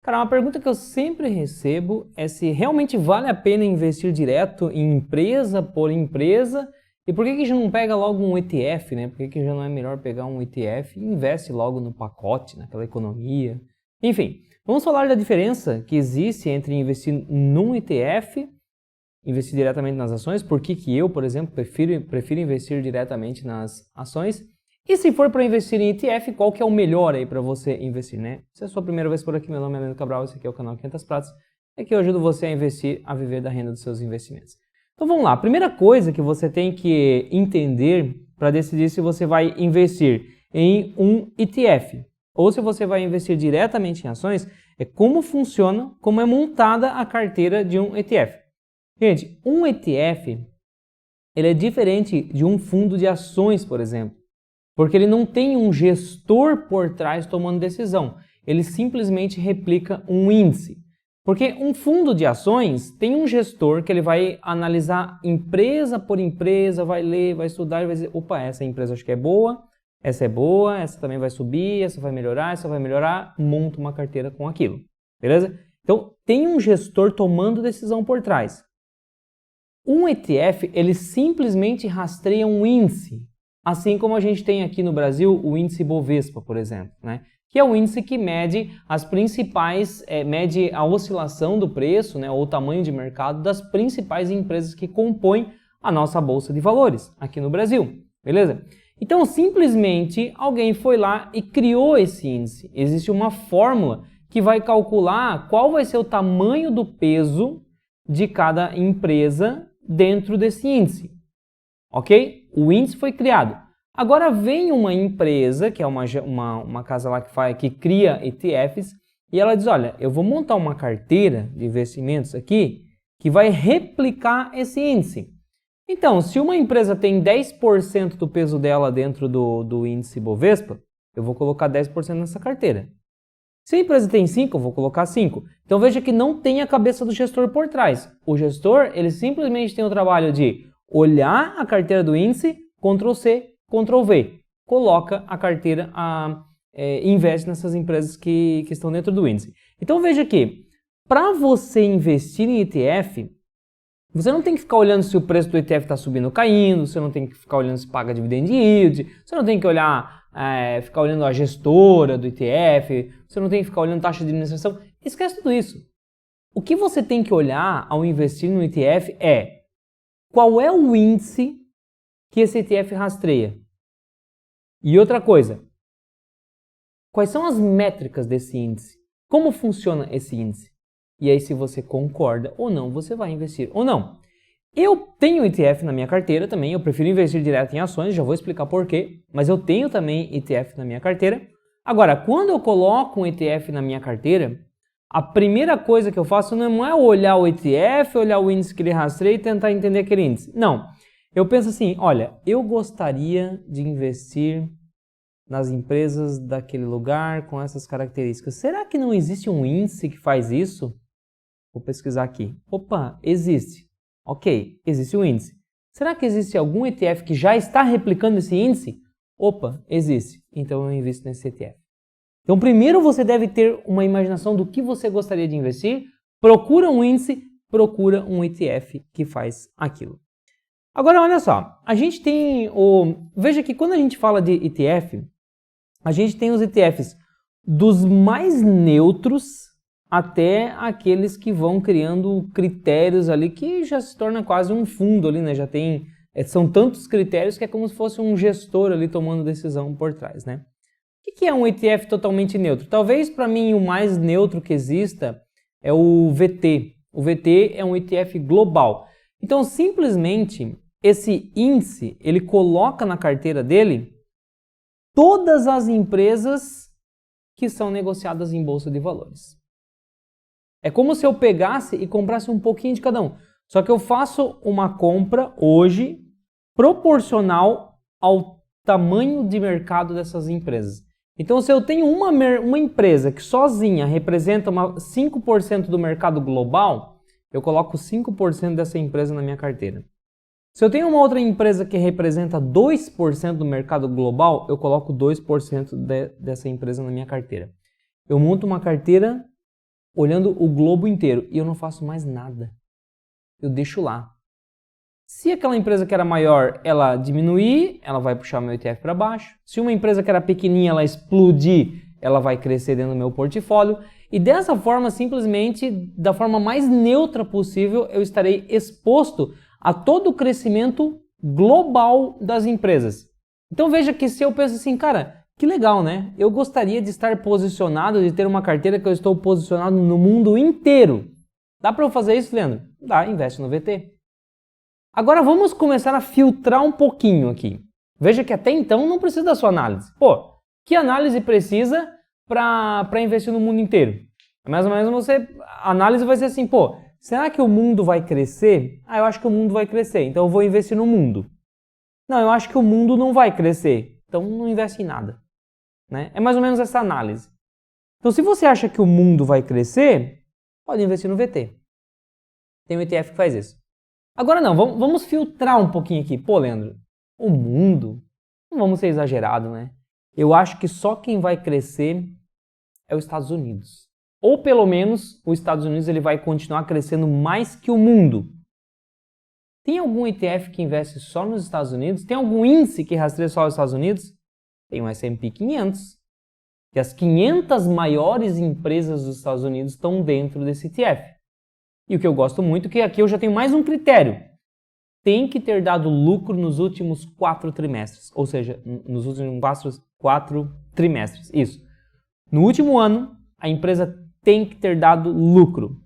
Cara, uma pergunta que eu sempre recebo é se realmente vale a pena investir direto em empresa por empresa e por que que já não pega logo um ETF, né? Por que que já não é melhor pegar um ETF e investe logo no pacote, naquela economia? Enfim, vamos falar da diferença que existe entre investir num ETF, investir diretamente nas ações, por que que eu, por exemplo, prefiro investir diretamente nas ações. E se for para investir em ETF, qual que é o melhor aí para você investir, né? Se é a sua primeira vez por aqui, meu nome é Leandro Cabral, esse aqui é o canal 500 Pratas, é que eu ajudo você a investir, a viver da renda dos seus investimentos. Então vamos lá, a primeira coisa que você tem que entender para decidir se você vai investir em um ETF ou se você vai investir diretamente em ações é como funciona, como é montada a carteira de um ETF. Gente, um ETF ele é diferente de um fundo de ações, por exemplo. Porque ele não tem um gestor por trás tomando decisão. Ele simplesmente replica um índice. Porque um fundo de ações tem um gestor que ele vai analisar empresa por empresa, vai ler, vai estudar e vai dizer, opa, essa empresa acho que é boa, essa também vai subir, essa vai melhorar, monta uma carteira com aquilo. Beleza? Então, tem um gestor tomando decisão por trás. Um ETF, ele simplesmente rastreia um índice. Assim como a gente tem aqui no Brasil o índice Bovespa, por exemplo, né? Que é o índice que mede as principais, mede a oscilação do preço, né, ou o tamanho de mercado das principais empresas que compõem a nossa Bolsa de Valores aqui no Brasil, beleza? Então, simplesmente alguém foi lá e criou esse índice. Existe uma fórmula que vai calcular qual vai ser o tamanho do peso de cada empresa dentro desse índice. Ok? O índice foi criado. Agora vem uma empresa, que é uma casa lá que cria ETFs, e ela diz, olha, eu vou montar uma carteira de investimentos aqui que vai replicar esse índice. Então, se uma empresa tem 10% do peso dela dentro do índice Bovespa, eu vou colocar 10% nessa carteira. Se a empresa tem 5, eu vou colocar 5. Então veja que não tem a cabeça do gestor por trás. O gestor, ele simplesmente tem o trabalho de olhar a carteira do índice, Ctrl+C, Ctrl+V. Coloca a carteira, investe nessas empresas que estão dentro do índice. Então veja que, para você investir em ETF, você não tem que ficar olhando se o preço do ETF está subindo ou caindo, você não tem que ficar olhando se paga dividend yield, você não tem que ficar olhando a gestora do ETF, você não tem que ficar olhando taxa de administração. Esquece tudo isso. O que você tem que olhar ao investir no ETF é qual é o índice que esse ETF rastreia. E outra coisa, quais são as métricas desse índice? Como funciona esse índice? E aí, se você concorda ou não, você vai investir ou não. Eu tenho ETF na minha carteira também, eu prefiro investir direto em ações, já vou explicar por quê, mas eu tenho também ETF na minha carteira. Agora, quando eu coloco um ETF na minha carteira, a primeira coisa que eu faço não é olhar o ETF, olhar o índice que ele rastreia e tentar entender aquele índice. Não. Eu penso assim, olha, eu gostaria de investir nas empresas daquele lugar com essas características. Será que não existe um índice que faz isso? Vou pesquisar aqui. Opa, existe. Ok, existe um índice. Será que existe algum ETF que já está replicando esse índice? Opa, existe. Então eu invisto nesse ETF. Então primeiro você deve ter uma imaginação do que você gostaria de investir, procura um índice, procura um ETF que faz aquilo. Agora olha só, a gente tem veja que quando a gente fala de ETF, a gente tem os ETFs dos mais neutros até aqueles que vão criando critérios ali que já se torna quase um fundo ali, né? Já tem, são tantos critérios que é como se fosse um gestor ali tomando decisão por trás, né? O que é um ETF totalmente neutro? Talvez para mim o mais neutro que exista é o VT. O VT é um ETF global. Então simplesmente esse índice, ele coloca na carteira dele todas as empresas que são negociadas em bolsa de valores. É como se eu pegasse e comprasse um pouquinho de cada um. Só que eu faço uma compra hoje proporcional ao tamanho de mercado dessas empresas. Então, se eu tenho uma empresa que sozinha representa 5% do mercado global, eu coloco 5% dessa empresa na minha carteira. Se eu tenho uma outra empresa que representa 2% do mercado global, eu coloco 2% dessa empresa na minha carteira. Eu monto uma carteira olhando o globo inteiro e eu não faço mais nada. Eu deixo lá. Se aquela empresa que era maior, ela diminuir, ela vai puxar o meu ETF para baixo. Se uma empresa que era pequenininha, ela explodir, ela vai crescer dentro do meu portfólio. E dessa forma, simplesmente, da forma mais neutra possível, eu estarei exposto a todo o crescimento global das empresas. Então veja que se eu penso assim, cara, que legal, né? Eu gostaria de estar posicionado, de ter uma carteira que eu estou posicionado no mundo inteiro. Dá para eu fazer isso, Leandro? Dá, investe no VT. Agora vamos começar a filtrar um pouquinho aqui. Veja que até então não precisa da sua análise. Pô, que análise precisa para investir no mundo inteiro? Mais ou menos a análise vai ser assim, pô, será que o mundo vai crescer? Ah, eu acho que o mundo vai crescer, então eu vou investir no mundo. Não, eu acho que o mundo não vai crescer, então não investe em nada. Né? É mais ou menos essa análise. Então se você acha que o mundo vai crescer, pode investir no VT. Tem um ETF que faz isso. Agora não, vamos filtrar um pouquinho aqui. Pô, Leandro, o mundo, não vamos ser exagerados, né? Eu acho que só quem vai crescer é os Estados Unidos. Ou pelo menos os Estados Unidos ele vai continuar crescendo mais que o mundo. Tem algum ETF que investe só nos Estados Unidos? Tem algum índice que rastreia só os Estados Unidos? Tem o S&P 500. E as 500 maiores empresas dos Estados Unidos estão dentro desse ETF. E o que eu gosto muito é que aqui eu já tenho mais um critério. Tem que ter dado lucro nos últimos 4 trimestres. Ou seja, nos últimos 4 trimestres. Isso. No último ano, a empresa tem que ter dado lucro.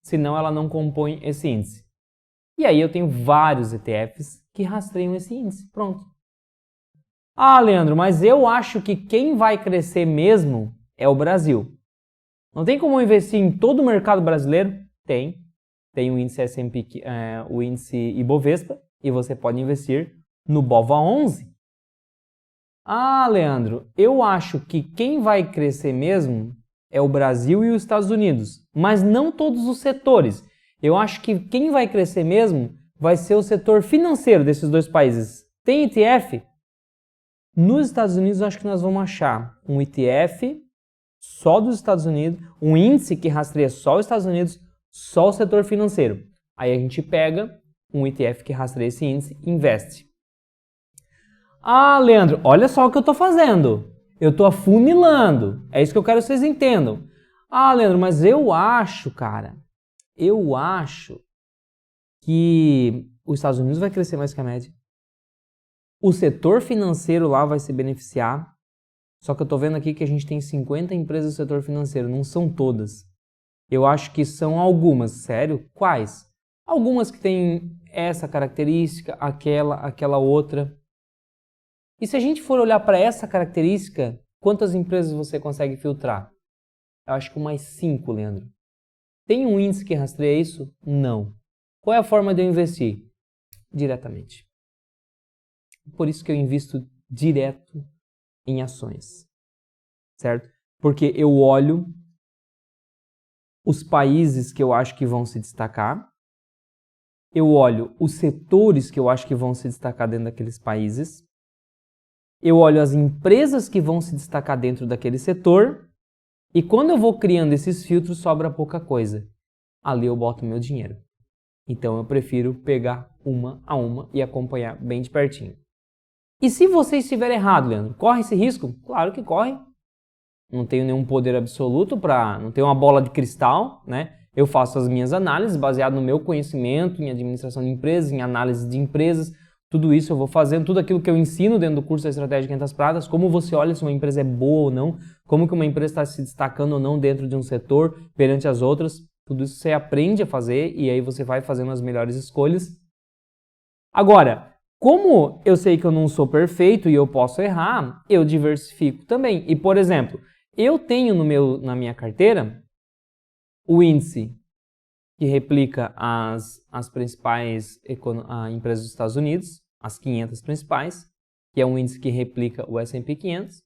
Senão ela não compõe esse índice. E aí eu tenho vários ETFs que rastreiam esse índice. Pronto. Ah, Leandro, mas eu acho que quem vai crescer mesmo é o Brasil. Não tem como investir em todo o mercado brasileiro? Tem o índice S&P, o índice Ibovespa, e você pode investir no BOVA11. Ah, Leandro, eu acho que quem vai crescer mesmo é o Brasil e os Estados Unidos, mas não todos os setores. Eu acho que quem vai crescer mesmo vai ser o setor financeiro desses dois países. Tem ETF? Nos Estados Unidos, eu acho que nós vamos achar um ETF só dos Estados Unidos, um índice que rastreia só os Estados Unidos, só o setor financeiro. Aí a gente pega um ETF que rastreia esse índice e investe. Ah, Leandro, olha só o que eu estou fazendo. Eu estou afunilando. É isso que eu quero que vocês entendam. Ah, Leandro, mas eu acho, cara, que os Estados Unidos vai crescer mais que a média. O setor financeiro lá vai se beneficiar. Só que eu estou vendo aqui que a gente tem 50 empresas do setor financeiro, não são todas. Eu acho que são algumas. Sério? Quais? Algumas que têm essa característica, aquela outra. E se a gente for olhar para essa característica, quantas empresas você consegue filtrar? Eu acho que mais 5, Leandro. Tem um índice que rastreia isso? Não. Qual é a forma de eu investir? Diretamente. Por isso que eu invisto direto em ações. Certo? Porque eu olho os países que eu acho que vão se destacar, eu olho os setores que eu acho que vão se destacar dentro daqueles países, eu olho as empresas que vão se destacar dentro daquele setor, e quando eu vou criando esses filtros, sobra pouca coisa. Ali eu boto meu dinheiro. Então eu prefiro pegar uma a uma e acompanhar bem de pertinho. E se você estiver errado, Leandro, corre esse risco? Claro que corre. Não tenho nenhum poder absoluto não tenho uma bola de cristal, né? Eu faço as minhas análises baseado no meu conhecimento em administração de empresas, em análise de empresas, tudo isso eu vou fazendo, tudo aquilo que eu ensino dentro do curso da Estratégia 500 Pratas, como você olha se uma empresa é boa ou não, como que uma empresa está se destacando ou não dentro de um setor perante as outras, tudo isso você aprende a fazer e aí você vai fazendo as melhores escolhas. Agora, como eu sei que eu não sou perfeito e eu posso errar, eu diversifico também. E, por exemplo, eu tenho na minha carteira o índice que replica as principais empresas dos Estados Unidos, as 500 principais, que é um índice que replica o S&P 500.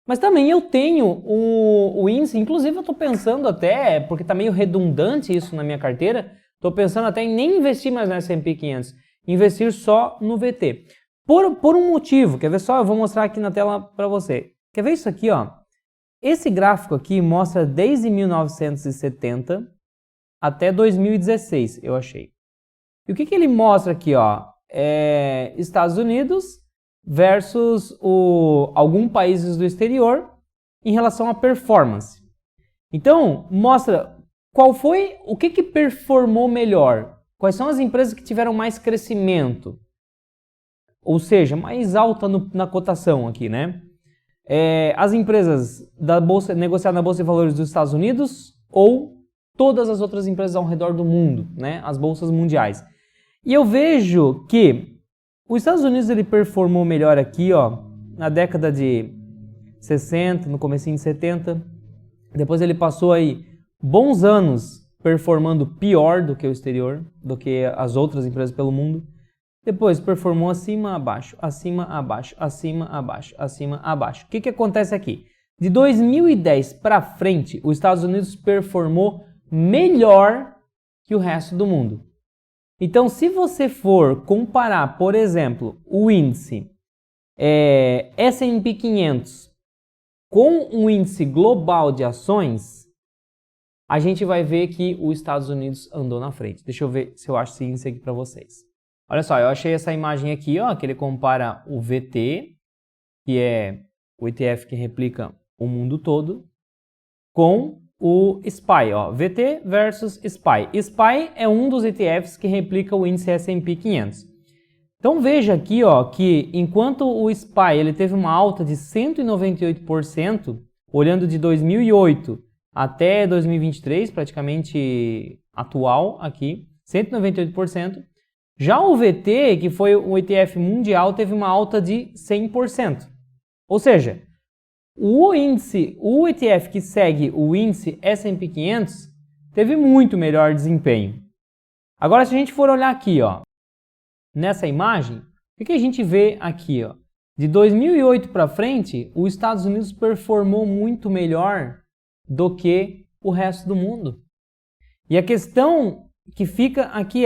Mas também eu tenho o índice, inclusive eu estou pensando até, porque está meio redundante isso na minha carteira, estou pensando até em nem investir mais no S&P 500, investir só no VT. Por um motivo, quer ver só? Eu vou mostrar aqui na tela para você. Quer ver isso aqui, ó? esse gráfico aqui mostra desde 1970 até 2016, eu achei. E o que ele mostra aqui, ó? Estados Unidos versus alguns países do exterior em relação à performance. Então, mostra o que performou melhor. Quais são as empresas que tiveram mais crescimento? Ou seja, mais alta na cotação aqui, né? As empresas da bolsa, negociadas na Bolsa de Valores dos Estados Unidos ou todas as outras empresas ao redor do mundo, né? As bolsas mundiais. E eu vejo que os Estados Unidos ele performou melhor aqui, ó, na década de 60, no comecinho de 70. Depois ele passou aí bons anos performando pior do que o exterior, do que as outras empresas pelo mundo. Depois performou acima, abaixo, acima, abaixo, acima, abaixo, acima, abaixo. O que acontece aqui? De 2010 para frente, os Estados Unidos performou melhor que o resto do mundo. Então, se você for comparar, por exemplo, o índice S&P 500 com um índice global de ações, a gente vai ver que os Estados Unidos andou na frente. Deixa eu ver se eu acho esse índice aqui para vocês. Olha só, eu achei essa imagem aqui, ó, que ele compara o VT, que é o ETF que replica o mundo todo, com o SPY, ó, VT versus SPY. SPY é um dos ETFs que replica o índice S&P 500. Então veja aqui, ó, que enquanto o SPY ele teve uma alta de 198%, olhando de 2008 até 2023, praticamente atual aqui, 198%. Já o VT, que foi o ETF mundial, teve uma alta de 100%. Ou seja, o ETF que segue o índice S&P 500 teve muito melhor desempenho. Agora, se a gente for olhar aqui, ó, nessa imagem, o que a gente vê aqui? Ó? De 2008 para frente, os Estados Unidos performou muito melhor do que o resto do mundo. E a questão que fica aqui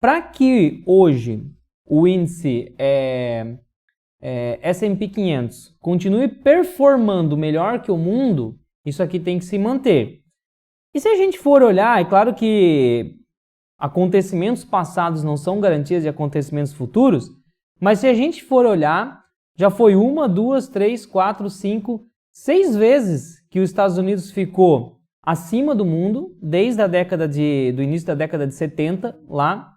para que hoje o índice S&P 500 continue performando melhor que o mundo, isso aqui tem que se manter. E se a gente for olhar, é claro que acontecimentos passados não são garantias de acontecimentos futuros, mas se a gente for olhar, já foi 1, 2, 3, 4, 5, 6 vezes que os Estados Unidos ficou acima do mundo, desde do início da década de 70, lá,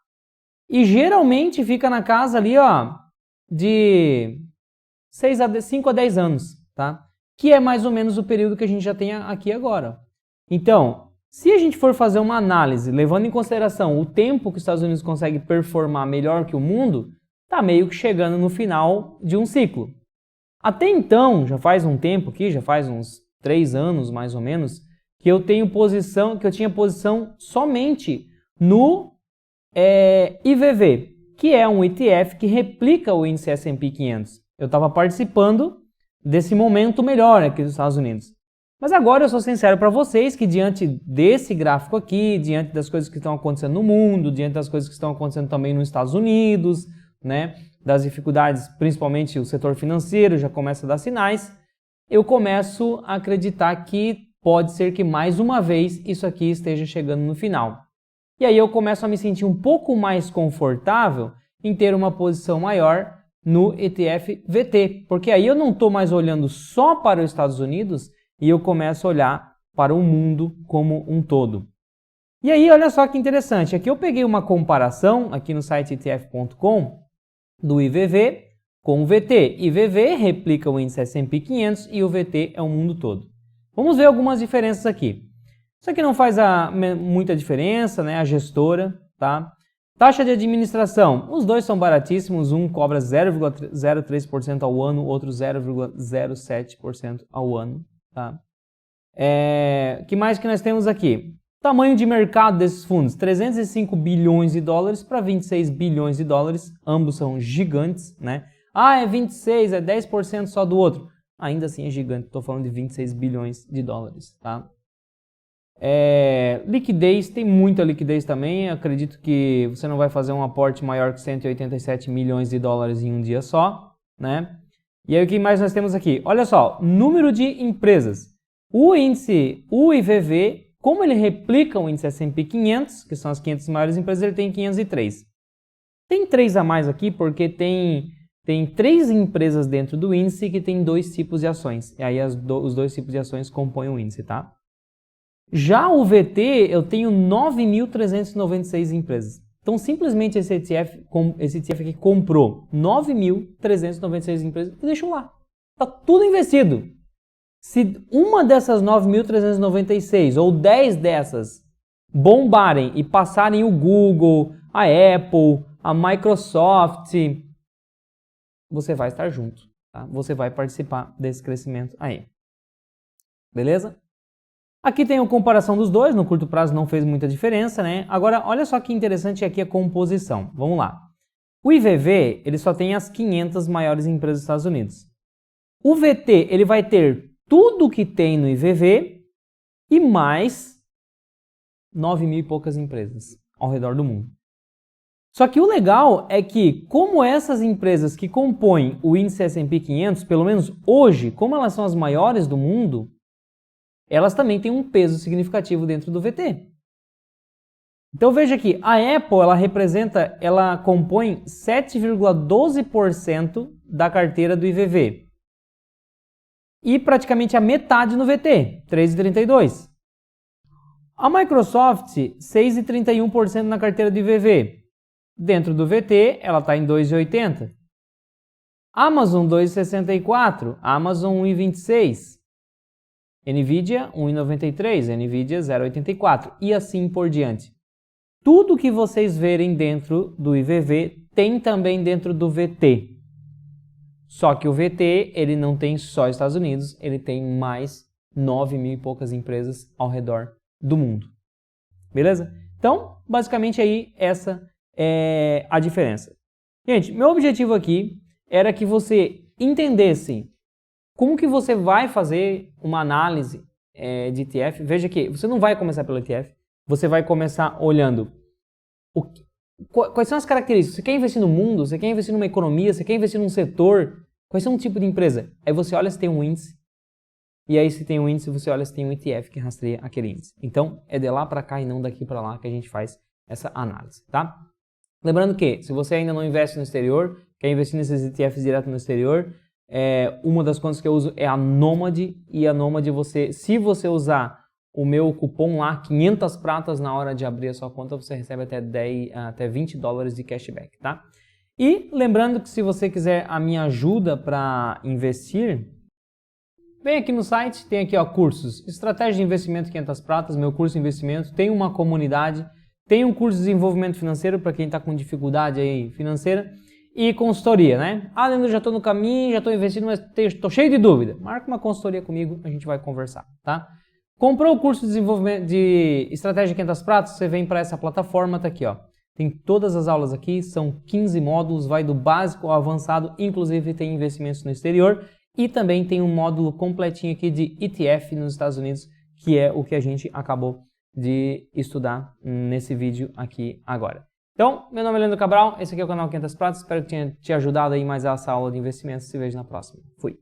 e geralmente fica na casa ali, ó, de 5 a 10 anos, tá? Que é mais ou menos o período que a gente já tem aqui agora. Então, se a gente for fazer uma análise, levando em consideração o tempo que os Estados Unidos consegue performar melhor que o mundo, tá meio que chegando no final de um ciclo. Até então, já faz um tempo aqui, já faz uns 3 anos mais ou menos, que eu tinha posição somente no IVV, que é um ETF que replica o índice S&P 500. Eu estava participando desse momento melhor aqui dos Estados Unidos. Mas agora eu sou sincero para vocês que diante desse gráfico aqui, diante das coisas que estão acontecendo no mundo, diante das coisas que estão acontecendo também nos Estados Unidos, né, das dificuldades, principalmente o setor financeiro já começa a dar sinais, eu começo a acreditar que pode ser que mais uma vez isso aqui esteja chegando no final. E aí eu começo a me sentir um pouco mais confortável em ter uma posição maior no ETF VT, porque aí eu não estou mais olhando só para os Estados Unidos e eu começo a olhar para o mundo como um todo. E aí, olha só que interessante, aqui eu peguei uma comparação aqui no site ETF.com do IVV com o VT. IVV replica o índice S&P 500 e o VT é o mundo todo. Vamos ver algumas diferenças aqui. Isso aqui não faz muita diferença, né? A gestora, tá? Taxa de administração, os dois são baratíssimos, um cobra 0,03% ao ano, outro 0,07% ao ano, tá? Que mais que nós temos aqui? Tamanho de mercado desses fundos, 305 bilhões de dólares para 26 bilhões de dólares, ambos são gigantes, né? Ah, é 26, é 10% só do outro. Ainda assim é gigante, estou falando de 26 bilhões de dólares, tá? Liquidez, tem muita liquidez também, acredito que você não vai fazer um aporte maior que 187 milhões de dólares em um dia só, né? E aí o que mais nós temos aqui? Olha só, número de empresas. O índice, o IVV, como ele replica o índice S&P 500, que são as 500 maiores empresas, ele tem 503. Tem 3 a mais aqui porque tem 3 empresas dentro do índice que tem 2 tipos de ações. E aí os 2 tipos de ações compõem o índice, tá? Já o VT, eu tenho 9.396 empresas. Então, simplesmente esse ETF aqui comprou 9.396 empresas e deixou lá. Está tudo investido. Se uma dessas 9.396 ou 10 dessas bombarem e passarem o Google, a Apple, a Microsoft, você vai estar junto. Tá? Você vai participar desse crescimento aí. Beleza? Aqui tem a comparação dos dois, no curto prazo não fez muita diferença, né? Agora, olha só que interessante aqui a composição. Vamos lá. O IVV, ele só tem as 500 maiores empresas dos Estados Unidos. O VT, ele vai ter tudo que tem no IVV e mais 9.000 e poucas empresas ao redor do mundo. Só que o legal é que, como essas empresas que compõem o índice S&P 500, pelo menos hoje, como elas são as maiores do mundo, elas também têm um peso significativo dentro do VT. Então veja aqui, a Apple ela compõe 7,12% da carteira do IVV. E praticamente a metade no VT, 3,32%. A Microsoft, 6,31% na carteira do IVV. Dentro do VT, ela está em 2,80%. Amazon, 2,64%. Amazon, 1,26%. Nvidia, 1,93%. Nvidia, 0,84%. E assim por diante. Tudo que vocês verem dentro do IVV tem também dentro do VT. Só que o VT, ele não tem só Estados Unidos, ele tem mais 9.000 e poucas empresas ao redor do mundo. Beleza? Então, basicamente aí, essa é a diferença. Gente, meu objetivo aqui era que você entendesse como que você vai fazer uma análise de ETF. Veja que você não vai começar pelo ETF, você vai começar olhando quais são as características. Você quer investir no mundo? Você quer investir numa economia? Você quer investir num setor? Quais são o tipo de empresa? Aí você olha se tem um índice. E aí se tem um índice, você olha se tem um ETF que rastreia aquele índice. Então, é de lá para cá e não daqui para lá que a gente faz essa análise, tá? Lembrando que, se você ainda não investe no exterior, quer investir nesses ETFs direto no exterior, uma das contas que eu uso é a Nomad. E a Nomad, se você usar o meu cupom lá, 500 pratas na hora de abrir a sua conta, você recebe até 20 dólares de cashback, tá? E lembrando que se você quiser a minha ajuda para investir, vem aqui no site, tem aqui ó, cursos, estratégia de investimento 500 pratas, meu curso de investimento, tem uma comunidade, tem um curso de desenvolvimento financeiro para quem está com dificuldade aí financeira e consultoria, né? Ah, Leandro, já estou no caminho, já estou investindo, mas estou cheio de dúvida. Marca uma consultoria comigo, a gente vai conversar, tá? Comprou o curso de desenvolvimento de estratégia 500 pratas, você vem para essa plataforma, tá aqui ó. Tem todas as aulas aqui, são 15 módulos, vai do básico ao avançado, inclusive tem investimentos no exterior e também tem um módulo completinho aqui de ETF nos Estados Unidos, que é o que a gente acabou de estudar nesse vídeo aqui agora. Então, meu nome é Leandro Cabral, esse aqui é o canal 500 Pratas, espero que tenha te ajudado aí mais essa aula de investimentos, se vejo na próxima. Fui!